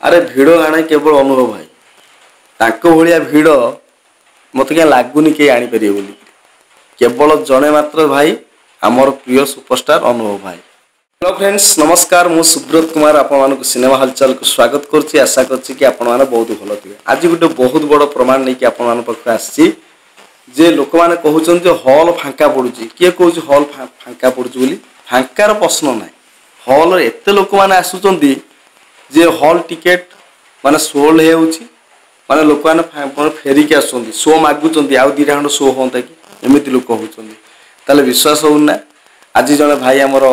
अरे भिड़ आणे केवल अनुभव भाई ताको भलिया भिड़ मत क्या लगुनि के आनीपर बोली केवल जड़े मात्र भाई आमर प्रिय सुपरस्टार अनुभव भाई। हेलो फ्रेंड्स नमस्कार मु सुब्रत कुमार आपण सिनेमा हलचल को स्वागत करुच्ची आशा करछि कि आपण माने बहुत भल थे। आज गोटे बहुत बड़ प्रमाण नहीं कि आपण पाखे आसी जे लोक मैंने कहते हॉल फांका पड़ुची किए कौच हॉल फांका पड़ुची बोली फांकार प्रश्न ना हॉल एत लोक मैंने आसुचंदी जे हॉल टिकेट माने सोल्ड होउची माने लोक मैंने फेरिक आसुचंदी शो मागुचंदी आउ दीटा खंड शो होता कि एमती लोक होउचंदी ताले विश्वास होउना। आज जने भाई आमर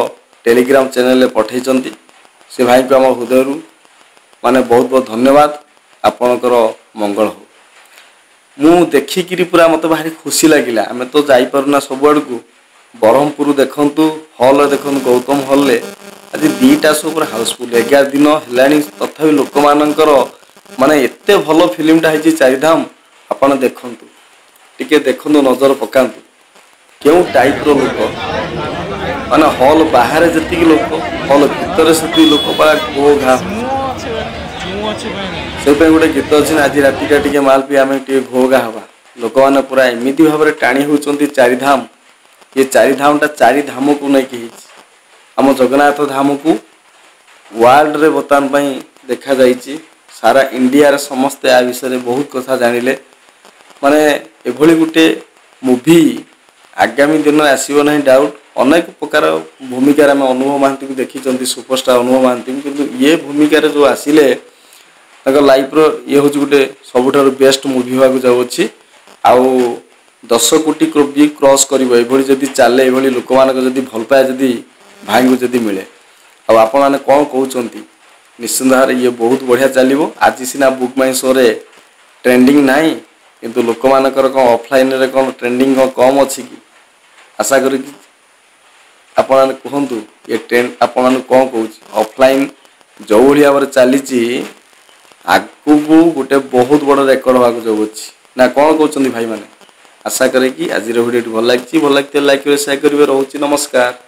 टेलीग्राम चैनल पठे से भाई को आम हृदय माने बहुत बहुत धन्यवाद आपणकर मंगल हो। मु देखिकी पूरा मत भारी खुशी लगिला आम तो जापरूना सब आड़ को ब्रह्मपुर देखु हल देखु गौतम हल आज दीटा शो पूरा हाउसफुल 11 दिन है तथा लोक मानकर माने एते भल फिल्मटा है चारिधाम आपण देखु टिके देखु नजर पकातु क्यों टाइप रो लोक माने हॉल बाहर जी लोक हॉल भितर से लोक पा घो घा से गोटे गीत अच्छे आज रातिटा टे माल पी आम घो घा हवा लोक मैंने पूरा एमती भाव में टाणी होती चारिधाम ये चारिधामटा चारिधाम को लेकिन आम जगन्नाथ धाम को वर्ल्ड रे बर्तमान देखा जाइए सारा इंडिया समस्ते आ विषय बहुत कथा जानिले माने एभली गोटे मूवी आगामी दिन आसो ना डाउट अनेक प्रकार भूमिकार आम अनुभव महांती को देखी सुपरस्टार अनुभव महांती किंतु ये भूमिकार जो आसिले लाइफ रो ये हूँ गोटे सबुठार बेस्ट मूवी होगा जाऊँगी आउ 10 कोटी भी क्रॉस कर चले ये लोक मान भल पाए जदि भाई को जदि मिले आपण मैंने कौन कहते निश्चिंत भाव ये बहुत बढ़िया चलो। आज सीना बुक माई शो रे ट्रेंडिंग ना किंतु लोक मानकर कौन ऑफलाइन रे कौन ट्रेंडिंग कम अच्छी कि आशा करी आपण कहतु ये ट्रेंड आपण कौन कौन ऑफलाइन जो भाव में चली आगू को गोटे बहुत बड़ रेकर्ड होगा जाऊँगी ना कौन कहते भाई मैंने आशा करे कि आज वीडियो भल लगी लाइक शेयर करेंगे। रोचे नमस्कार।